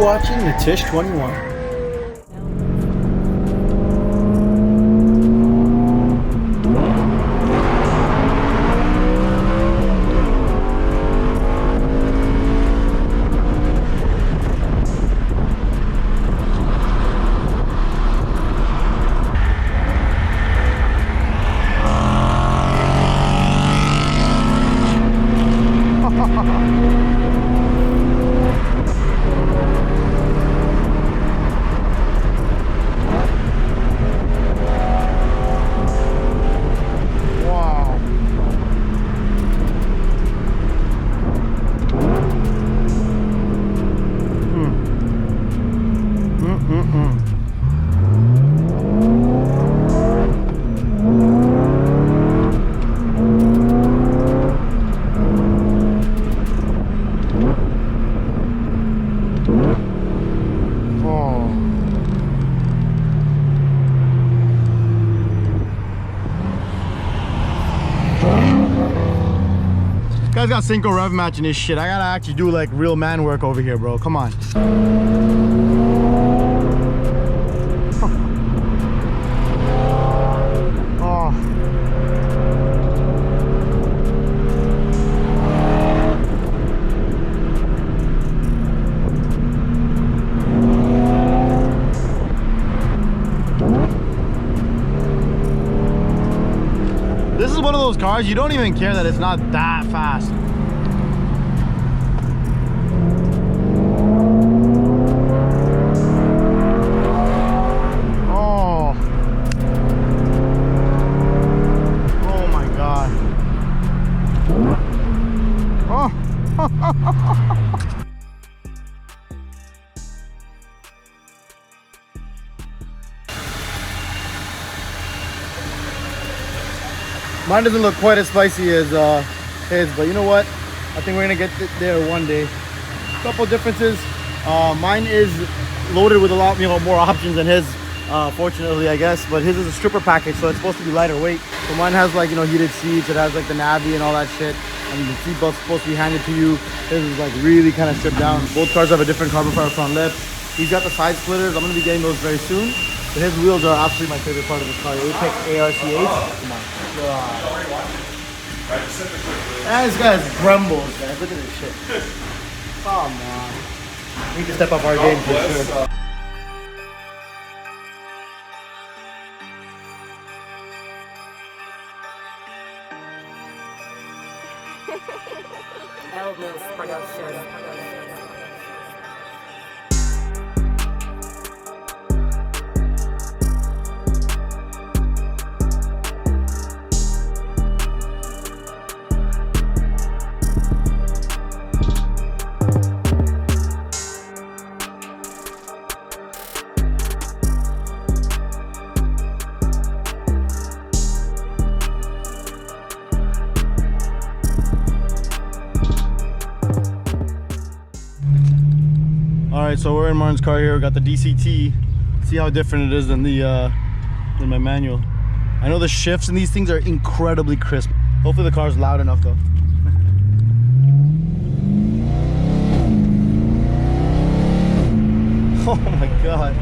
watching the Tish 21. Guy's got synchro rev matching this shit. I gotta actually do like real man work over here, bro. Come on. Oh. This is one of those cars you don't even care that it's not that fast. Oh. Oh my God. Oh. Mine doesn't look quite as spicy as his, but you know what? I think we're gonna get there one day. Couple differences. Mine is loaded with a lot, more options than his. Fortunately, I guess, but his is a stripper package, so it's supposed to be lighter weight. So mine has like heated seats. It has like the Navi and all that shit, and the seatbelt's supposed to be handed to you. His is like really kind of stripped down. Both cars have a different carbon fiber front lip. He's got the side splitters. I'm gonna be getting those very soon. But his wheels are absolutely my favorite part of this car. The Apex ARC8. Come on. And this guy has grumbles, guys. Look at this shit. Oh man. We need to step up our game for sure. Production. Alright, so we're in Martin's car here. We got the DCT. See how different it is than my manual. I know the shifts in these things are incredibly crisp. Hopefully the car's loud enough though. Oh my God.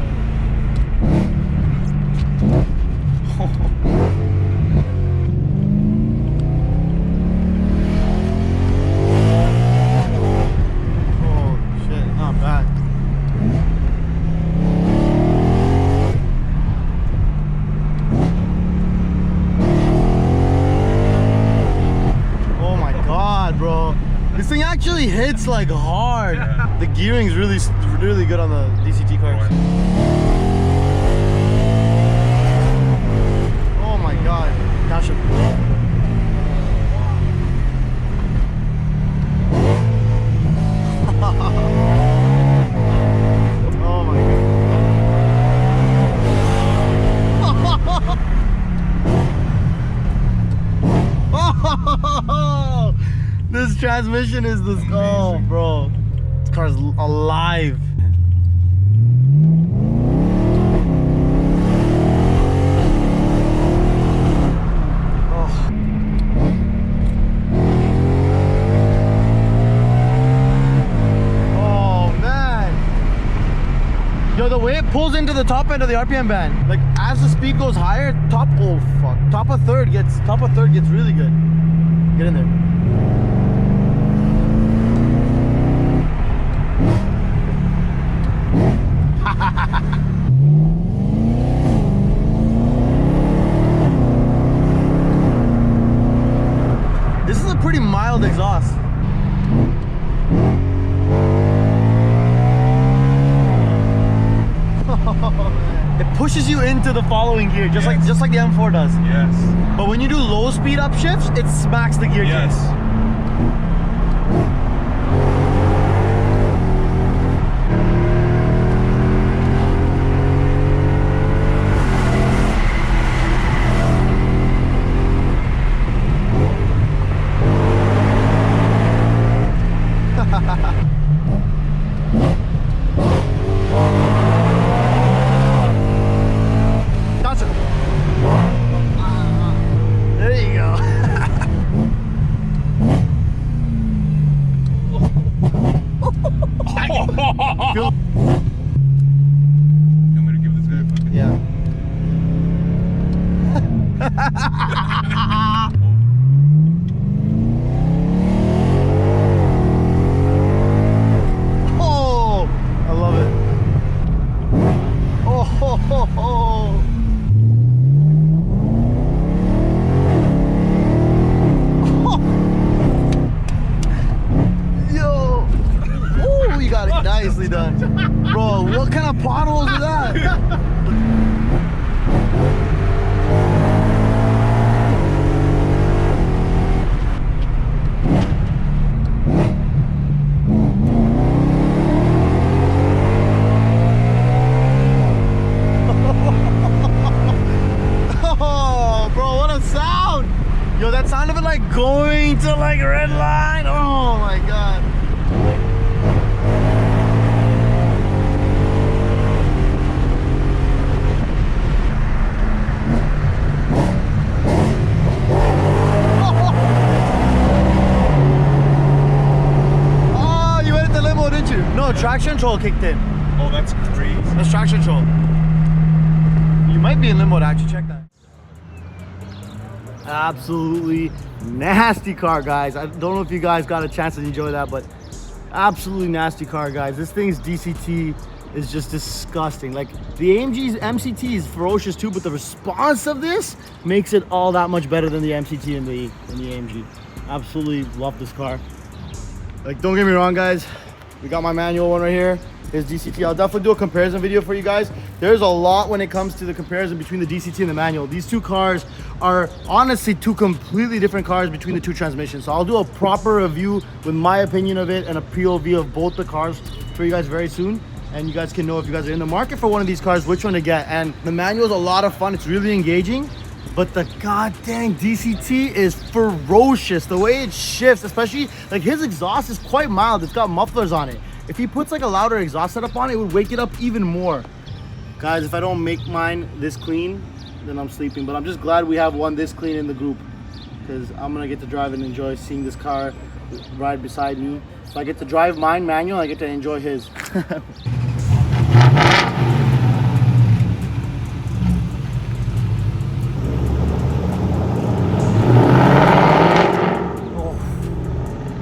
This thing actually hits like hard. Yeah. The gearing's really good on the DCT cars. Oh my God. Gosh. Oh my God. This transmission is this. Oh, bro. This car's alive. Oh, man. Yo, the way it pulls into the top end of the RPM band, like as the speed goes higher, top of third gets really good. Get in there. This is a pretty mild exhaust. It pushes you into the following gear, just like the M4 does. Yes. But when you do low speed upshifts, it smacks the gear. Yes. Feel I'm gonna give this guy a fucking... yeah. Oh, I love it. Oh, ho, ho, ho. Yo. Oh, you got it nicely done. Bro, what kind of potholes are that? Oh, bro, what a sound! Yo, that sound of it like going to like red line. Oh my god. No, traction control kicked in. Oh, that's crazy. That's traction control. You might be in limbo to actually check that. Absolutely nasty car, guys. I don't know if you guys got a chance to enjoy that, but absolutely nasty car, guys. This thing's DCT is just disgusting. Like the AMG's MCT is ferocious too, but the response of this makes it all that much better than the MCT and the AMG. Absolutely love this car. Like, don't get me wrong, guys. We got my manual one right here, his DCT. I'll definitely do a comparison video for you guys. There's a lot when it comes to the comparison between the DCT and the manual. These two cars are honestly two completely different cars between the two transmissions. So I'll do a proper review with my opinion of it and a POV of both the cars for you guys very soon. And you guys can know if you guys are in the market for one of these cars, which one to get. And the manual is a lot of fun. It's really engaging. But the goddamn DCT is ferocious. The way it shifts, especially like his exhaust is quite mild. It's got mufflers on it. If he puts like a louder exhaust setup on it, it would wake it up even more. Guys, if I don't make mine this clean, then I'm sleeping. But I'm just glad we have one this clean in the group, because I'm gonna get to drive and enjoy seeing this car ride beside me. So I get to drive mine manual, I get to enjoy his.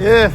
If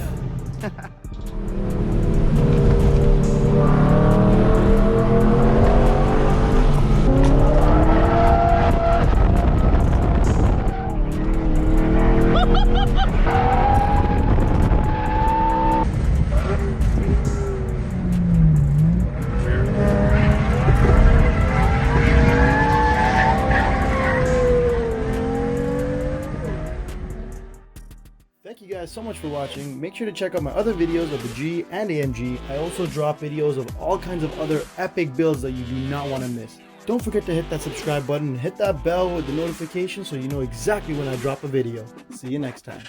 thank you guys so much for watching. Make sure to check out my other videos of the G and AMG. I also drop videos of all kinds of other epic builds that you do not want to miss. Don't forget to hit that subscribe button and hit that bell with the notification so you know exactly when I drop a video. See you next time.